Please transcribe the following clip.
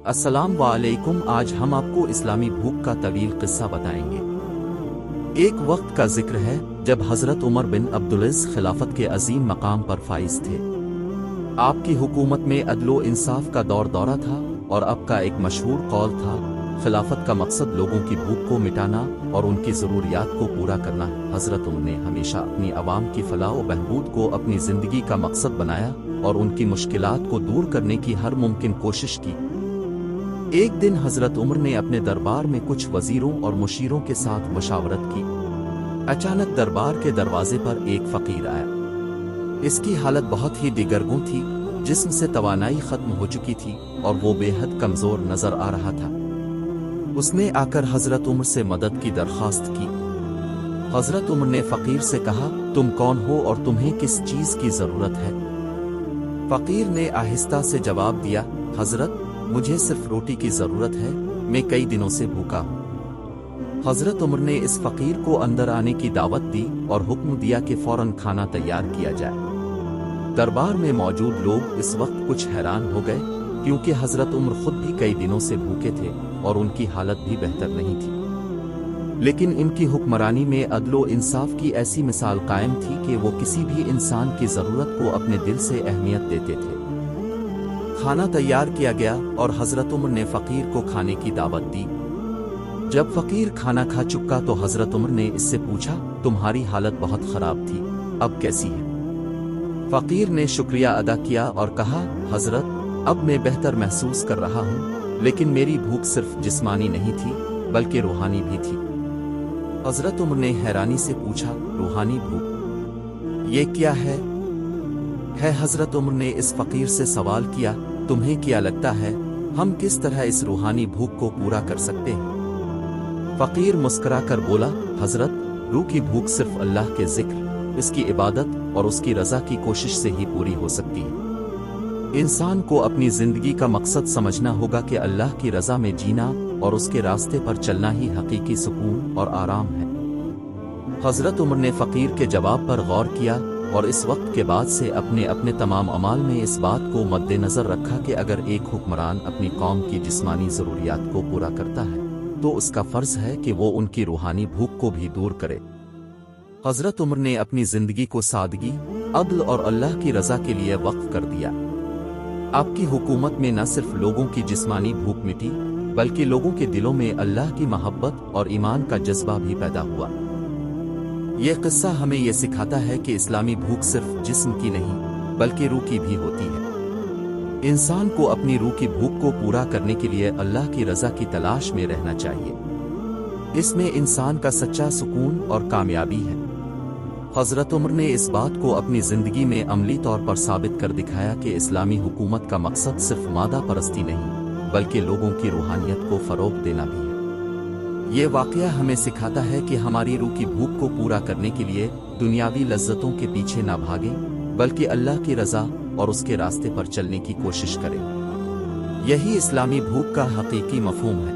अस्सलाम वालेकुम। आज हम आपको इस्लामी भूख का तवील किस्सा बताएंगे। एक वक्त का जिक्र है जब हज़रत उमर बिन अब्दुलअज़ीज़ खिलाफत के अजीम मकाम पर फाइज थे। आपकी हुकूमत में अदलो इंसाफ का दौरा था और आपका एक मशहूर कौल था, खिलाफत का मकसद लोगों की भूख को मिटाना और उनकी ज़रूरियात को पूरा करना है। हज़रत उमर ने हमेशा अपनी आवाम की फलाह व बहबूद को अपनी ज़िंदगी का मकसद बनाया और उनकी मुश्किलात को दूर करने की हर मुमकिन कोशिश की। एक दिन हज़रत उमर ने अपने दरबार में कुछ वज़ीरों और मुशीरों के साथ मशावरत की। अचानक दरबार के दरवाजे पर एक फ़कीर आया। इसकी हालत बहुत ही दिगरगुं थी, जिस्म से तवानाई ख़त्म हो चुकी थी और वो बेहद कमज़ोर नज़र आ रहा था। उसने आकर हज़रत उमर से मदद की दरख्वास्त की। हज़रत उमर ने फ़कीर से कहा, तुम कौन हो और तुम्हें किस चीज़ की ज़रूरत है? फ़कीर ने आहिस्ता से जवाब दिया, हज़रत, मुझे सिर्फ रोटी की ज़रूरत है, मैं कई दिनों से भूखा हूँ। हज़रत उमर ने इस फ़कीर को अंदर आने की दावत दी और हुक्म दिया कि फ़ौरन खाना तैयार किया जाए। दरबार में मौजूद लोग इस वक्त कुछ हैरान हो गए, क्योंकि हज़रत उमर खुद भी कई दिनों से भूखे थे और उनकी हालत भी बेहतर नहीं थी। लेकिन इनकी हुक्मरानी में अदलो इंसाफ की ऐसी मिसाल कायम थी कि वो किसी भी इंसान की ज़रूरत को अपने दिल से अहमियत देते थे। खाना तैयार किया गया और हज़रत उमर ने फ़कीर को खाने की दावत दी। जब फ़कीर खाना खा चुका तो हज़रत उमर ने इससे पूछा, तुम्हारी हालत बहुत ख़राब थी, अब कैसी है? फ़कीर ने शुक्रिया अदा किया और कहा, हज़रत, अब मैं बेहतर महसूस कर रहा हूँ, लेकिन मेरी भूख सिर्फ जिस्मानी नहीं थी बल्कि रूहानी भी थी। हज़रत उमर ने हैरानी से पूछा, रूहानी भूख, ये क्या है? हज़रत उमर ने इस फ़कीर से सवाल किया, तुम्हें क्या लगता है हम किस तरह इस रूहानी भूख को पूरा कर सकते हैं? फ़कीर मुस्कुरा कर बोला, हज़रत, रूह की भूख सिर्फ अल्लाह के ज़िक्र, इसकी इबादत और उसकी रज़ा की कोशिश से ही पूरी हो सकती है। इंसान को अपनी ज़िंदगी का मकसद समझना होगा कि अल्लाह की रज़ा में जीना और उसके रास्ते पर चलना ही हकीकी सुकून और आराम है। हज़रत उमर ने फ़कीर के जवाब पर गौर किया और इस वक्त के बाद से अपने अपने तमाम अमाल में इस बात को मद्देनज़र रखा कि अगर एक हुक्मरान अपनी कौम की जिस्मानी ज़रूरियात को पूरा करता है तो उसका फ़र्ज़ है कि वो उनकी रूहानी भूख को भी दूर करे। हज़रत उमर ने अपनी ज़िंदगी को सादगी, अदल और अल्लाह की रज़ा के लिए वक्फ कर दिया। आपकी हुकूमत में न सिर्फ लोगों की जिस्मानी भूख मिटी बल्कि लोगों के दिलों में अल्लाह की मोहब्बत और ईमान का जज्बा भी पैदा हुआ। यह किस्सा हमें यह सिखाता है कि इस्लामी भूख सिर्फ जिस्म की नहीं बल्कि रूह की भी होती है। इंसान को अपनी रूह की भूख को पूरा करने के लिए अल्लाह की रज़ा की तलाश में रहना चाहिए। इसमें इंसान का सच्चा सुकून और कामयाबी है। हज़रत उमर ने इस बात को अपनी ज़िंदगी में अमली तौर पर साबित कर दिखाया कि इस्लामी हुकूमत का मकसद सिर्फ मादा परस्ती नहीं बल्कि लोगों की रूहानियत को फ़रोग़ देना भी है। ये वाक़या हमें सिखाता है कि हमारी रूह की भूख को पूरा करने के लिए दुनियावी लज्जतों के पीछे ना भागें बल्कि अल्लाह की रज़ा और उसके रास्ते पर चलने की कोशिश करें। यही इस्लामी भूख का हकीकी मफ़हूम है।